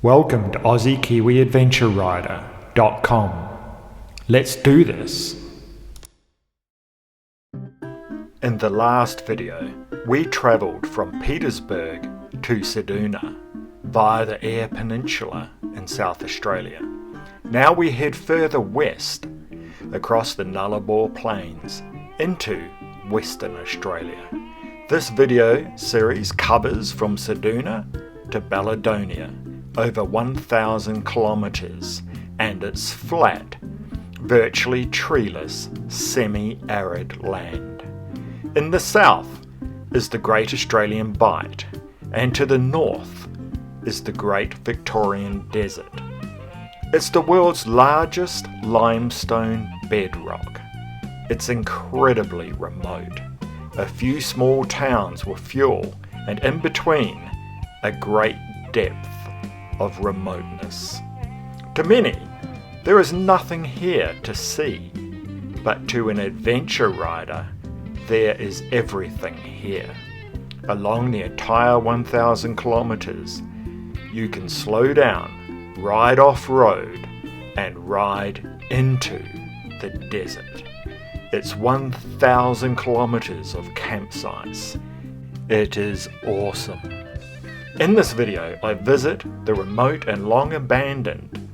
Welcome to Aussie Kiwi Adventure Rider.com. Let's do this! In the last video, we travelled from Petersburg to Ceduna via the Eyre Peninsula in South Australia. Now we head further west across the Nullarbor Plains into Western Australia. This video series covers from Ceduna to Baladonia, over 1,000 kilometres, and it's flat, virtually treeless, semi-arid land. In the south is the Great Australian Bight, and to the north is the Great Victorian Desert. It's the world's largest limestone bedrock. It's incredibly remote. A few small towns with fuel, and in between, a great depth of remoteness. To many, there is nothing here to see, but to an adventure rider, there is everything here. Along the entire 1,000 kilometres, you can slow down, ride off-road, and ride into the desert. It's 1,000 kilometres of campsites. It is awesome. In this video, I visit the remote and long-abandoned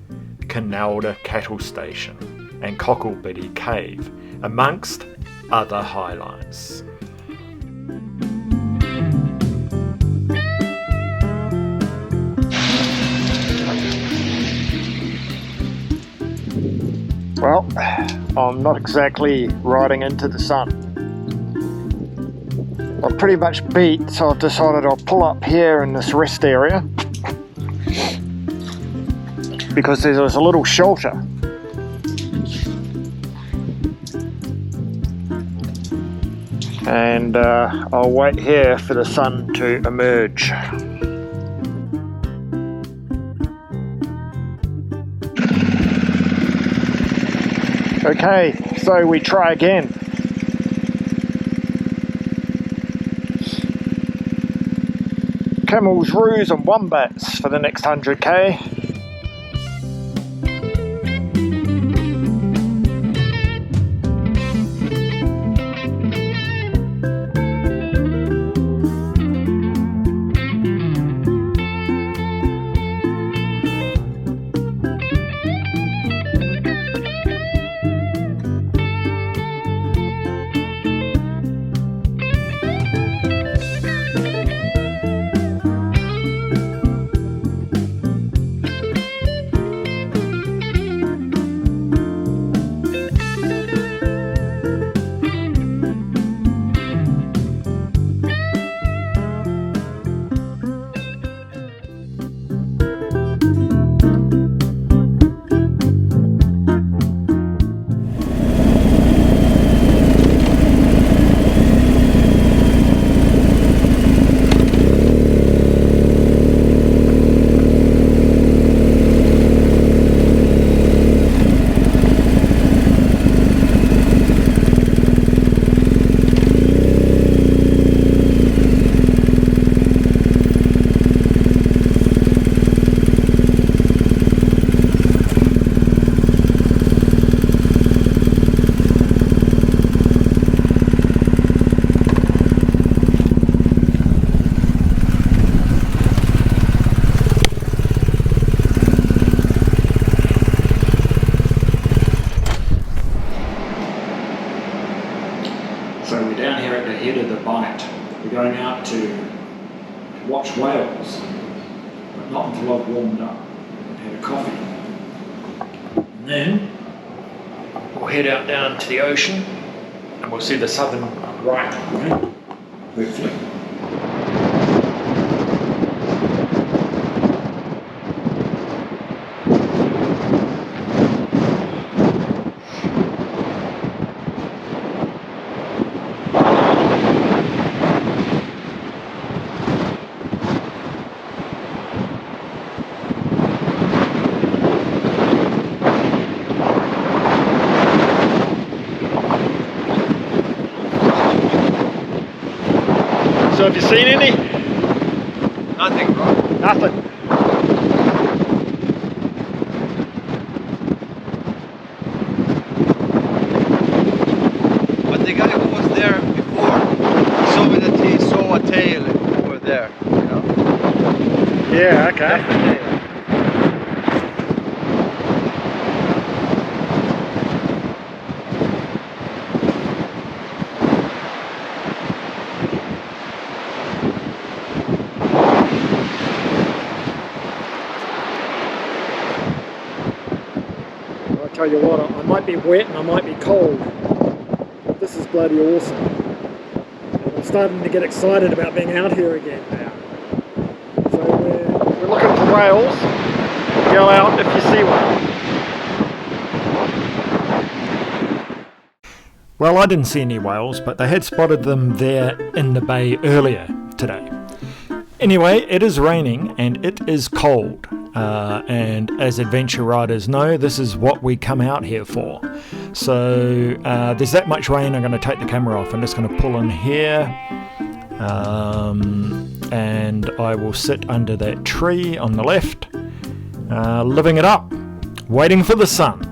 Canelda cattle station and Cocklebiddy Cave, amongst other highlights. Well, I'm not exactly riding into the sun. I'm pretty much beat, so I've decided I'll pull up here in this rest area because there's a little shelter. And I'll wait here for the sun to emerge. Okay, so we try again. Camels, roos and wombats for the next 100k. So we're down here at the head of the Bight. We're going out to watch whales, but not until I've warmed up and had a coffee. And then we'll head out down to the ocean and we'll see the southern right, hopefully. So have you seen any? Nothing, bro. Nothing. Yeah, okay. I'll tell you what, I might be wet and I might be cold, but this is bloody awesome. And I'm starting to get excited about being out here again now. So we're looking for whales. Go out if you see one. Well, I didn't see any whales, but they had spotted them there in the bay earlier today. Anyway, it is raining and it is cold. And as adventure riders know, this is what we come out here for. So there's that much rain, I'm going to take the camera off. I'm just going to pull in here. And I will sit under that tree on the left, living it up, waiting for the sun.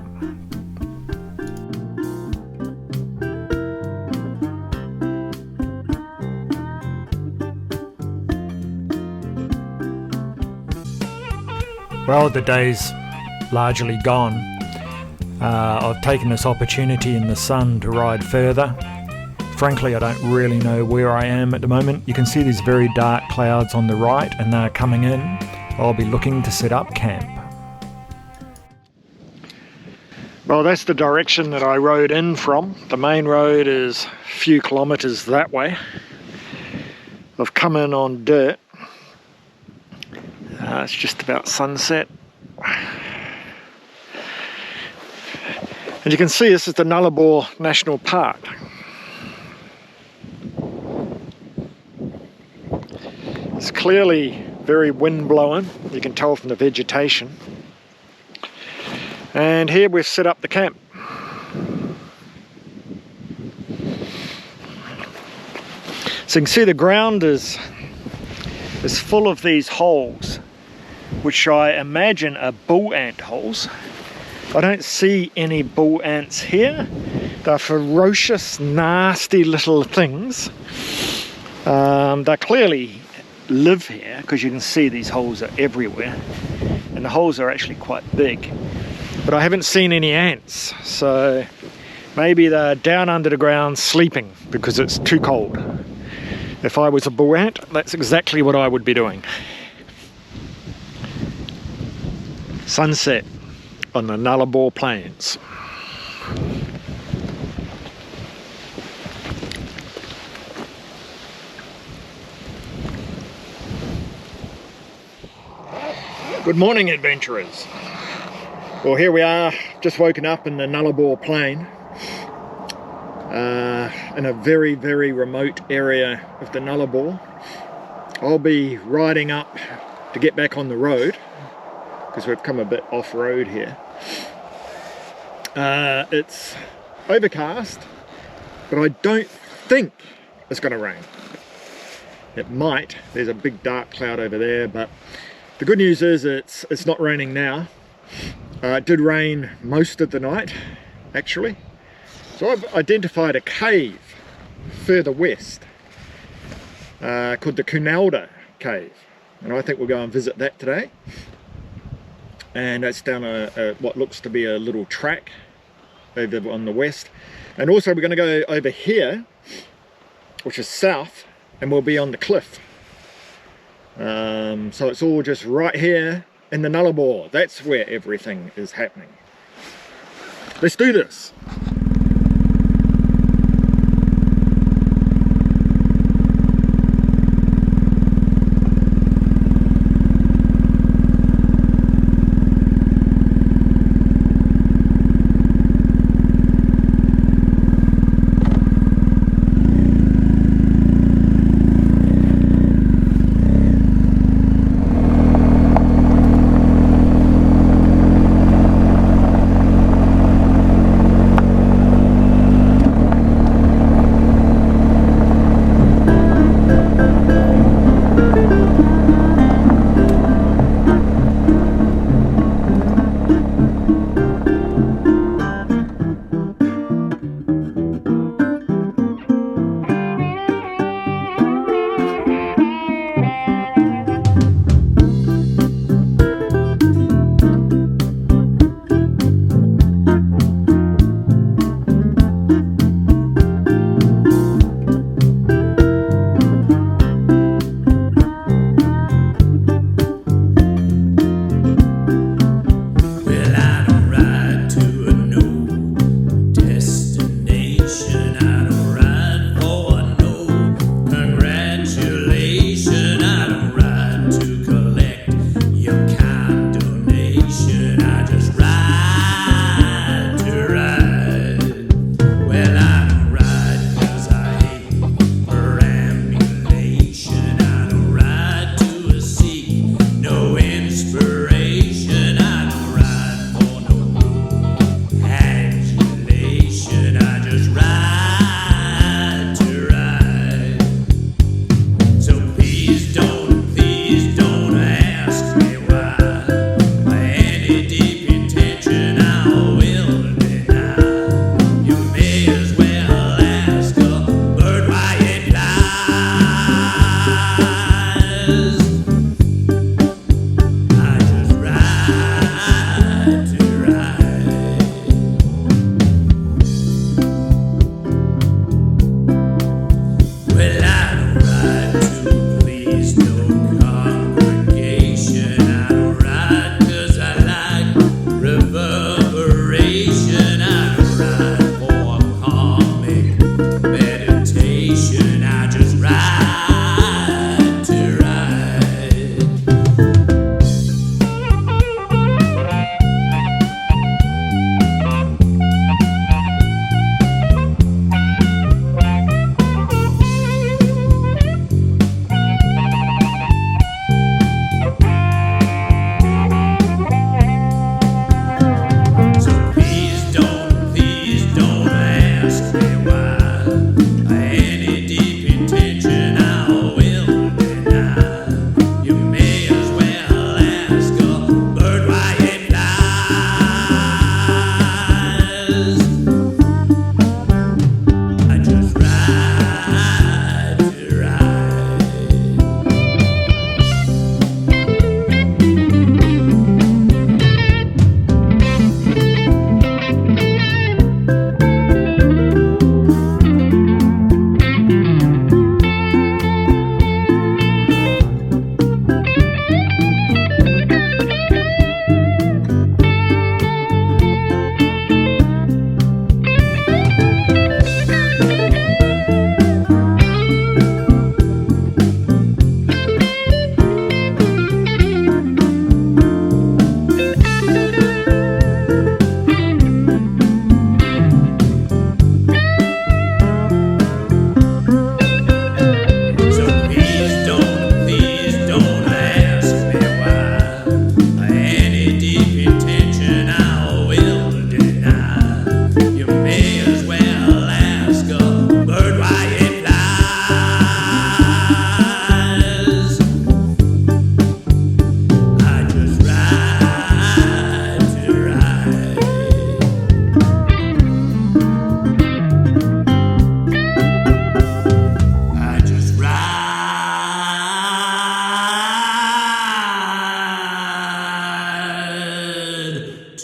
Well, the day's largely gone. I've taken this opportunity in the sun to ride further. Frankly, I don't really know where I am at the moment. You can see these very dark clouds on the right and they're coming in. I'll be looking to set up camp. Well, that's the direction that I rode in from. The main road is a few kilometres that way. I've come in on dirt. It's just about sunset. And you can see this is the Nullarbor National Park. It's clearly very wind blowing, you can tell from the vegetation. And here we've set up the camp. So you can see the ground is full of these holes, which I imagine are bull ant holes. I don't see any bull ants here. They're ferocious, nasty little things. They clearly live here because you can see these holes are everywhere, and the holes are actually quite big. But I haven't seen any ants, so maybe they're down under the ground sleeping because it's too cold. If I was a bull ant, that's exactly what I would be doing. Sunset on the Nullarbor Plains. Good morning, adventurers. Well, here we are, just woken up in the Nullarbor Plain, in a very, very remote area of the Nullarbor. I'll be riding up to get back on the road, because we've come a bit off-road here. It's overcast, but I don't think it's going to rain. It might. There's a big dark cloud over there, but the good news is it's not raining now. It did rain most of the night, actually. So I've identified a cave further west called the Koonalda cave, and I think we'll go and visit that today. And that's down what looks to be a little track over on the west. And also we're going to go over here, which is south, and we'll be on the cliff. So it's all just right here in the Nullarbor. That's where everything is happening. Let's do this.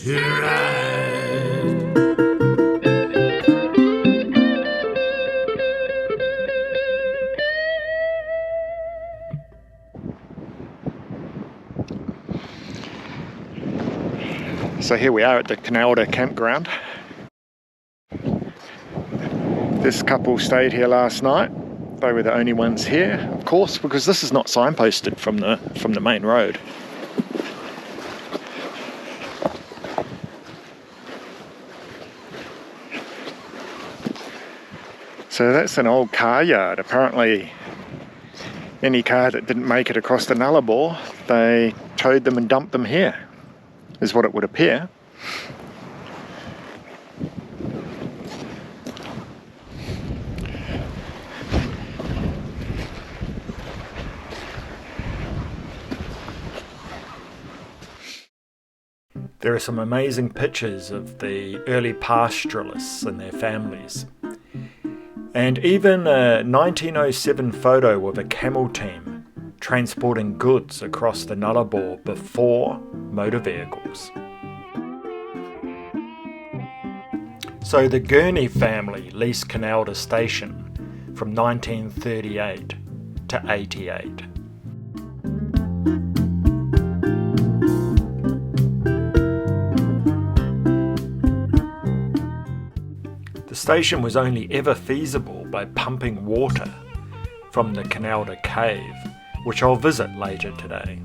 to ride. So here we are at the Canelda campground. This couple stayed here last night. They were the only ones here, of course, because this is not signposted from the main road. So that's an old car yard. Apparently any car that didn't make it across the Nullarbor, they towed them and dumped them here, is what it would appear. There are some amazing pictures of the early pastoralists and their families. And even a 1907 photo of a camel team transporting goods across the Nullarbor before motor vehicles. So the Gurney family leased Canelda Station from 1938 to 88. The station was only ever feasible by pumping water from the Canelda cave, which I'll visit later today.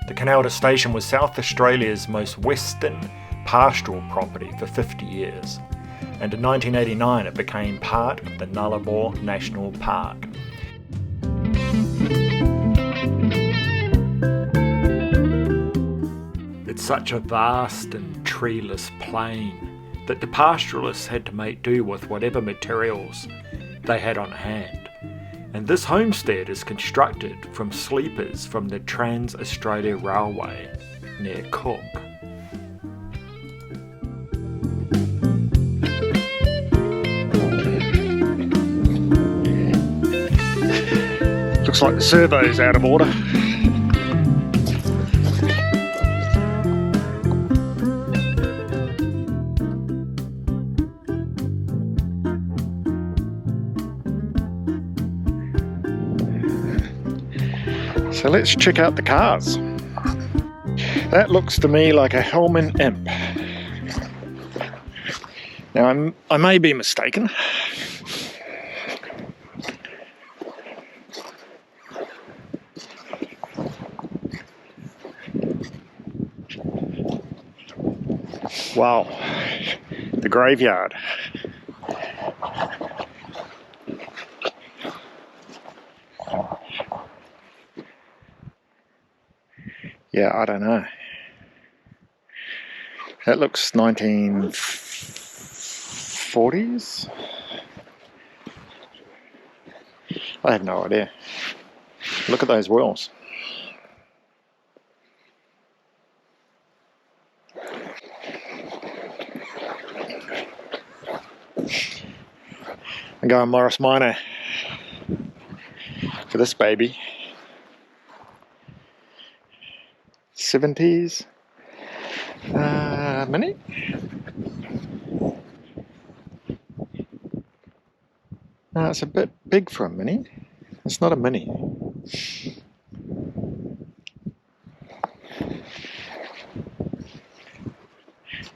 The Canelda station was South Australia's most western pastoral property for 50 years, and in 1989 it became part of the Nullarbor National Park. It's such a vast and treeless plain that the pastoralists had to make do with whatever materials they had on hand. And this homestead is constructed from sleepers from the Trans-Australia Railway near Cook. Looks like the servo's out of order. So let's check out the cars. That looks to me like a Hellman Imp. Now I may be mistaken. Wow, the graveyard. Yeah, I don't know. That looks 1940s? I have no idea. Look at those wheels. I'm going Morris Minor for this baby. 70s Mini. No, it's a bit big for a Mini. It's not a Mini.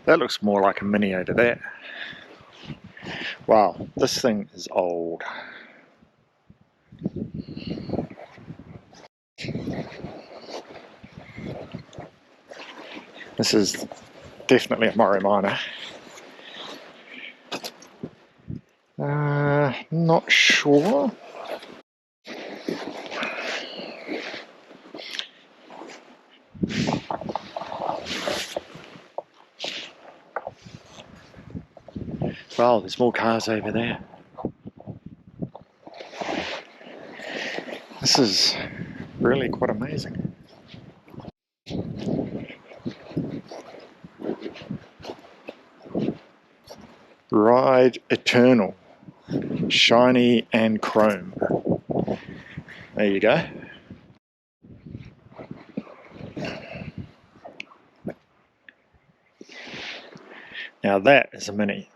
That looks more like a Mini over there. Wow, this thing is old. This is definitely a Morris Minor. Not sure. Wow, there's more cars over there. This is really quite amazing. Ride Eternal, shiny and chrome. There you go. Now that is a Mini.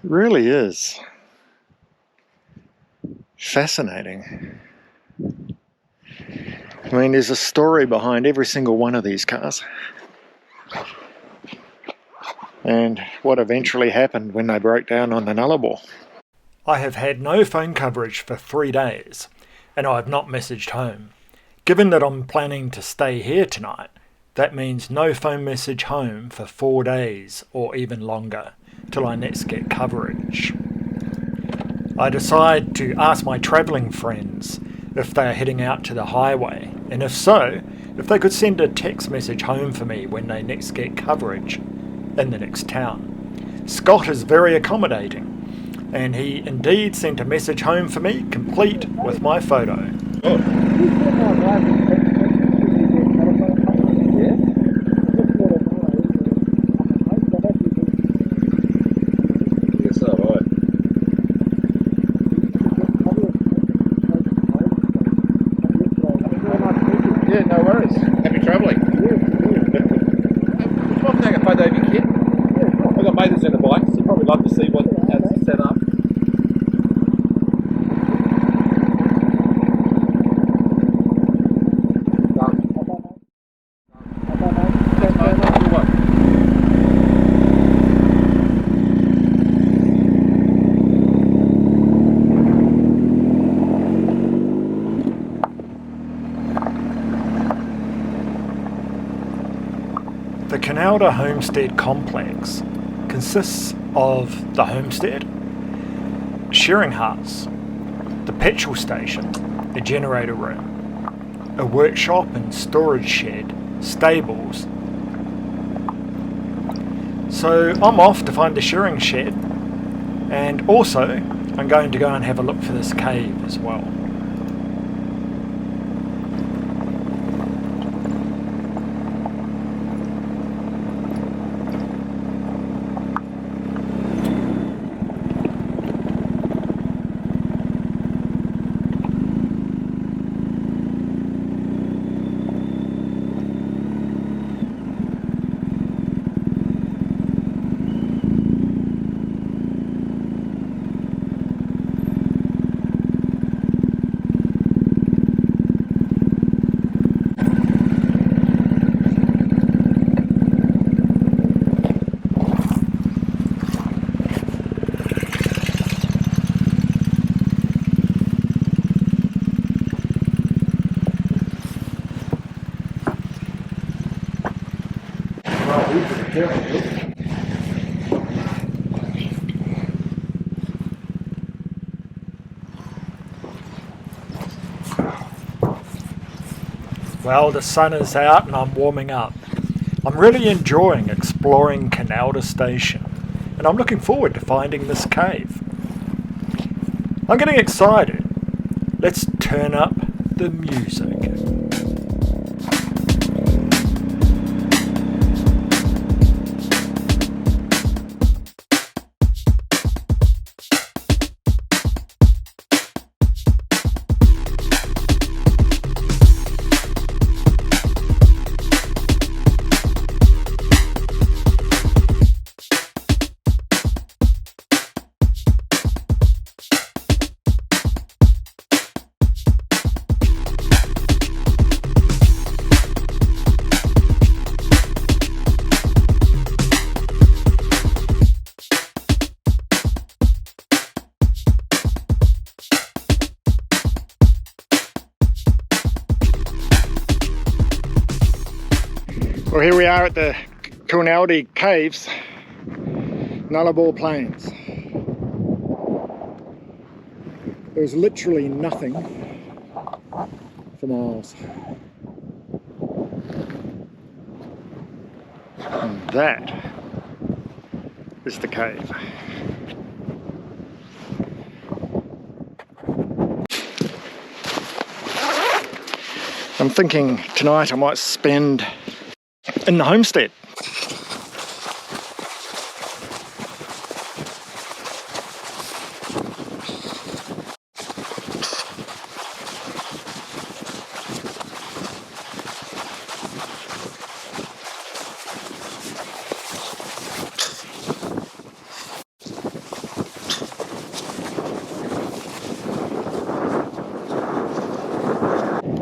It really is fascinating. I mean, there's a story behind every single one of these cars. And what eventually happened when they broke down on the Nullarbor. I have had no phone coverage for 3 days, and I have not messaged home. Given that I'm planning to stay here tonight, that means no phone message home for 4 days or even longer, till I next get coverage. I decide to ask my travelling friends if they are heading out to the highway, and if so, if they could send a text message home for me when they next get coverage in the next town. Scott is very accommodating, and he indeed sent a message home for me, complete with my photo. Yeah, no worries. Happy travelling. Would you mind taking a photo of your kit? Yeah. I've got mates in the bike, so probably love to see what it's set up. The Canelda homestead complex consists of the homestead, shearing huts, the petrol station, a generator room, a workshop and storage shed, stables. So I'm off to find the shearing shed, and also I'm going to go and have a look for this cave as well. Well, the sun is out and I'm warming up. I'm really enjoying exploring Canelda Station, and I'm looking forward to finding this cave. I'm getting excited. Let's turn up the music. Well, here we are at the Koonalda caves, Nullarbor Plains. There's literally nothing for miles. And that is the cave. I'm thinking tonight I might spend in the homestead.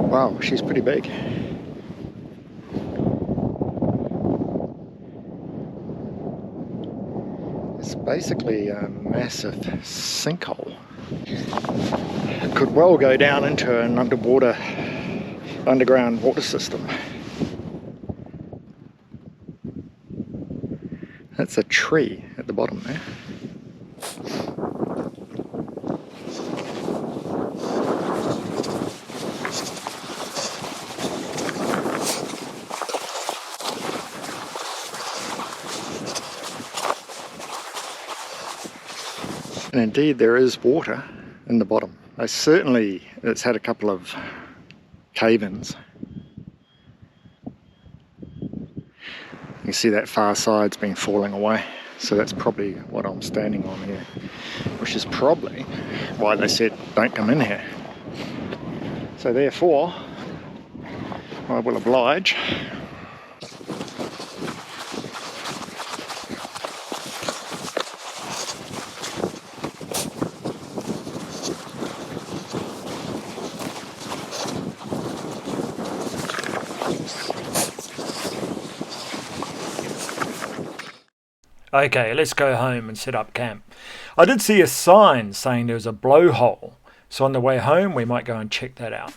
Wow, she's pretty big. It's basically a massive sinkhole. It could well go down into an underground water system. That's a tree at the bottom there. And indeed there is water in the bottom. It's had a couple of cave-ins. You can see that far side's been falling away, so that's probably what I'm standing on here, which is probably why they said don't come in here. So therefore I will oblige. Okay, let's go home and set up camp. I did see a sign saying there was a blowhole, so on the way home we might go and check that out.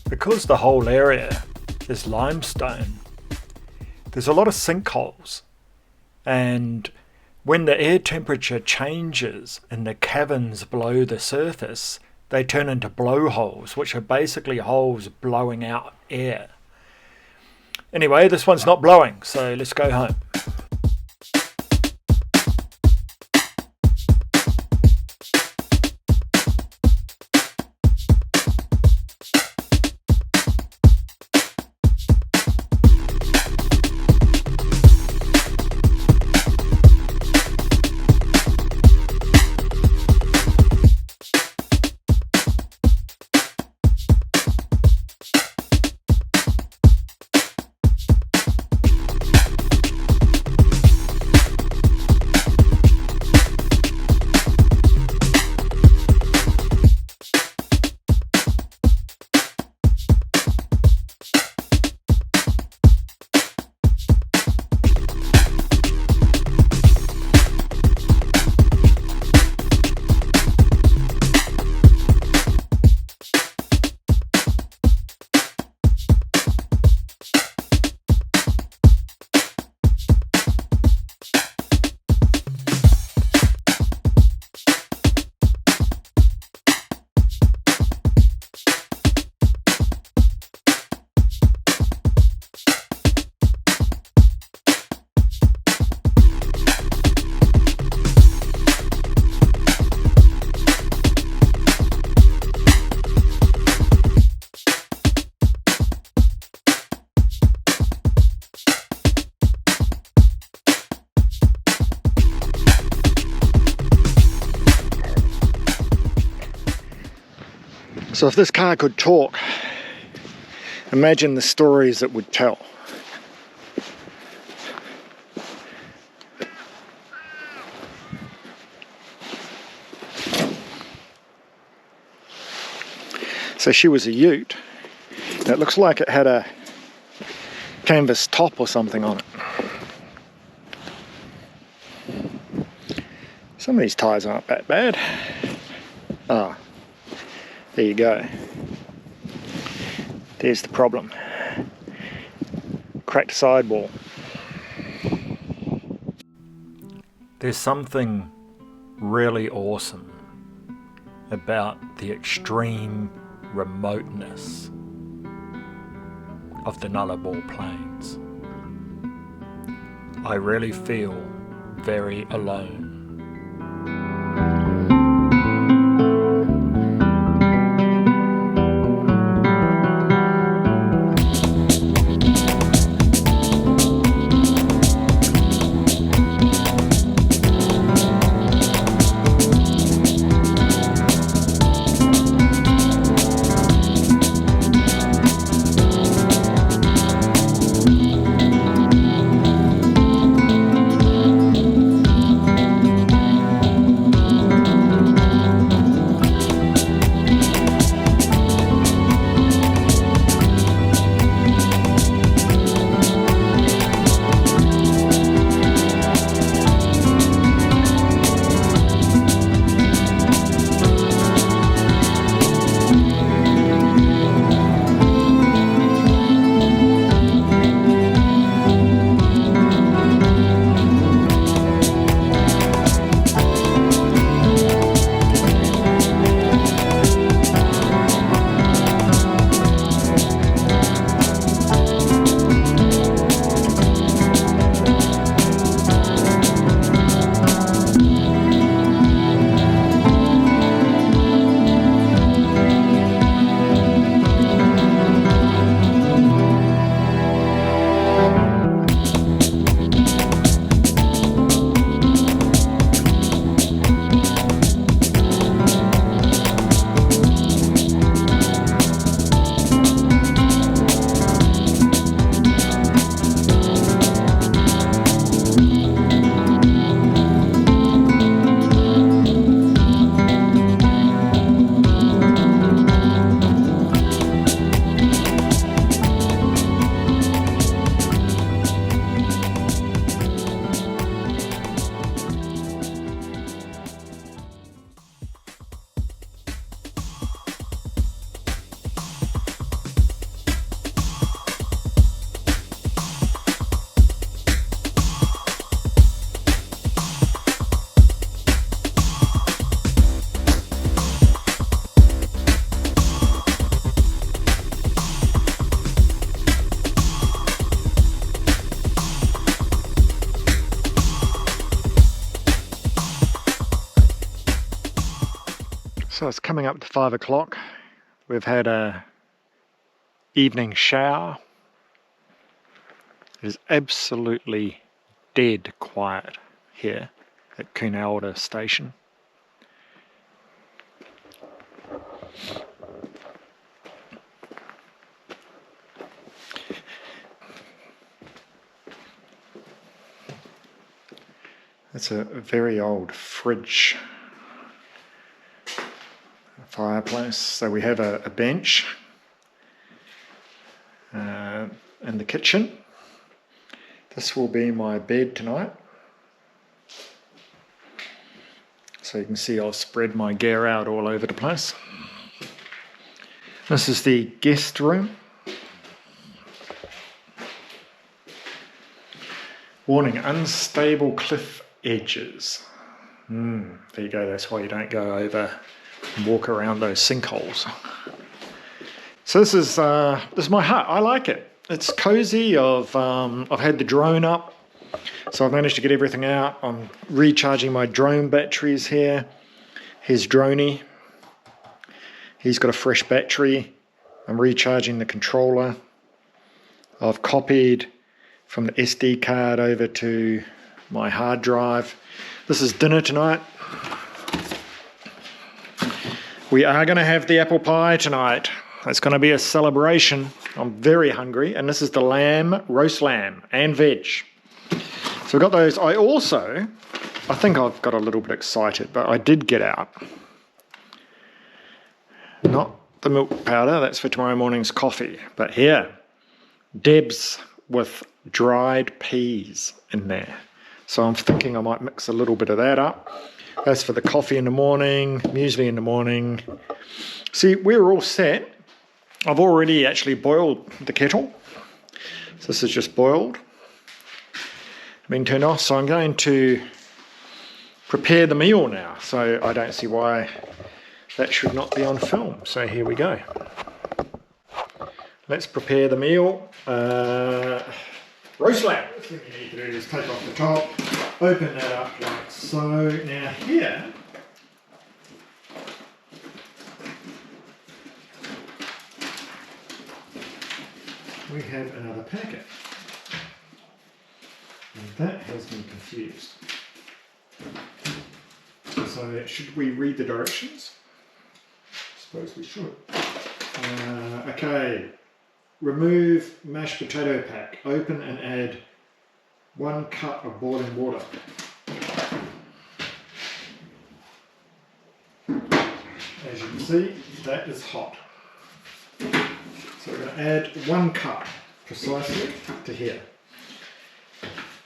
Because the whole area is limestone, there's a lot of sinkholes, and When the air temperature changes and the caverns below the surface, they turn into blowholes, which are basically holes blowing out air. Anyway, this one's not blowing, so let's go home. So if this car could talk, imagine the stories it would tell. So she was a ute, and it looks like it had a canvas top or something on it. Some of these tyres aren't that bad. Ah, there you go. There's the problem. Cracked sidewall. There's something really awesome about the extreme remoteness of the Nullarbor Plains. I really feel very alone. So it's coming up to 5 o'clock. We've had a evening shower. It is absolutely dead quiet here at Koonalda station. It's a very old fridge fireplace. So we have a bench in the kitchen. This will be my bed tonight. So you can see I've spread my gear out all over the place. This is the guest room. Warning, unstable cliff edges. There you go, that's why you don't go over and walk around those sinkholes. So this is my hut. I like it. It's cozy. I've had the drone up, so I've managed to get everything out. I'm recharging my drone batteries here. Here's Droney. He's got a fresh battery. I'm recharging the controller. I've copied from the SD card over to my hard drive. This is dinner tonight. We are going to have the apple pie tonight. It's going to be a celebration. I'm very hungry, and this is the lamb, roast lamb and veg. So we've got those. I think I've got a little bit excited, but I did get out. Not the milk powder, that's for tomorrow morning's coffee, but here, Deb's with dried peas in there. So I'm thinking I might mix a little bit of that up. That's for the coffee in the morning, muesli in the morning. See, we're all set. I've already actually boiled the kettle. So this is just boiled. Been turned off, so I'm going to prepare the meal now. So I don't see why that should not be on film. So here we go. Let's prepare the meal. Roast lamb. The thing you need to do is take off the top, open that up like so. Now here, we have another packet. And that has me confused. So should we read the directions? I suppose we should. Okay. Remove mashed potato pack. Open and add 1 cup of boiling water. As you can see, that is hot. So we're going to add 1 cup precisely to here.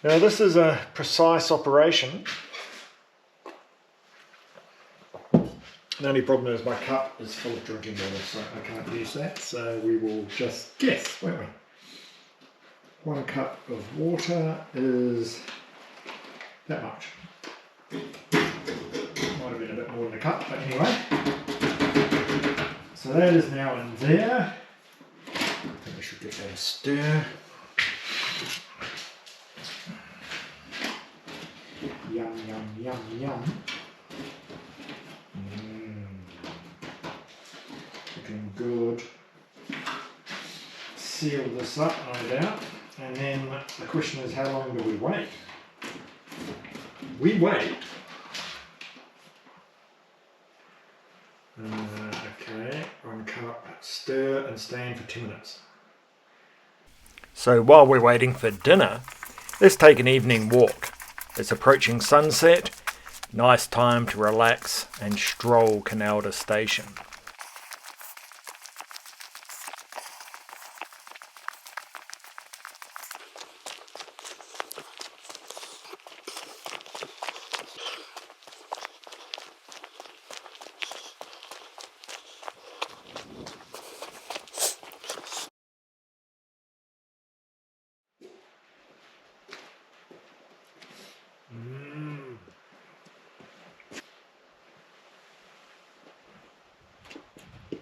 Now this is a precise operation. The only problem is my cup is full of drinking water, so I can't use that. So we will just guess, won't we? 1 cup of water is that much. Might have been a bit more than a cup, but anyway. So that is now in there. I think we should give that a stir. Yum, yum, yum, yum. Looking good. Seal this up, no doubt. And then the question is, how long do we wait? We wait. Okay, 1 cup, stir and stand for 10 minutes. So while we're waiting for dinner, let's take an evening walk. It's approaching sunset. Nice time to relax and stroll Canelda station.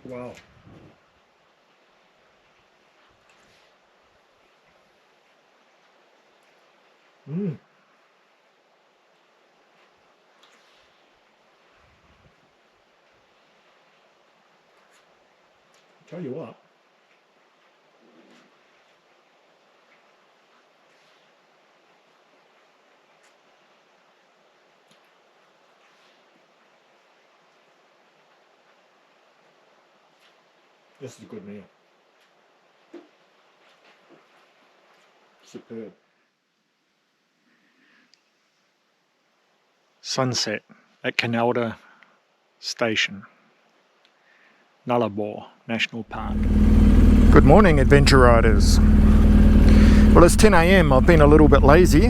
Wow. Tell you what. This is a good meal. Superb. Sunset at Canelda Station, Nullarbor National Park. Good morning, adventure riders. Well, it's 10 AM. I've been a little bit lazy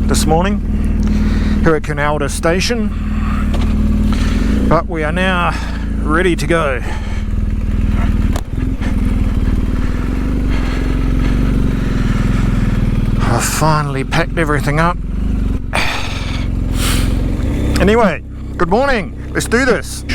this morning here at Koonalda Station, but we are now ready to go. I've finally packed everything up. Anyway, good morning. Let's do this.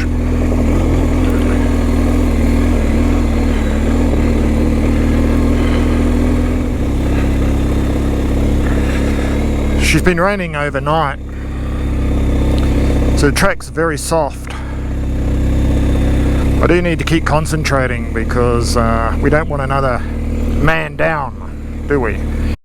She's been raining overnight, so the track's very soft. I do need to keep concentrating because we don't want another man down, do we?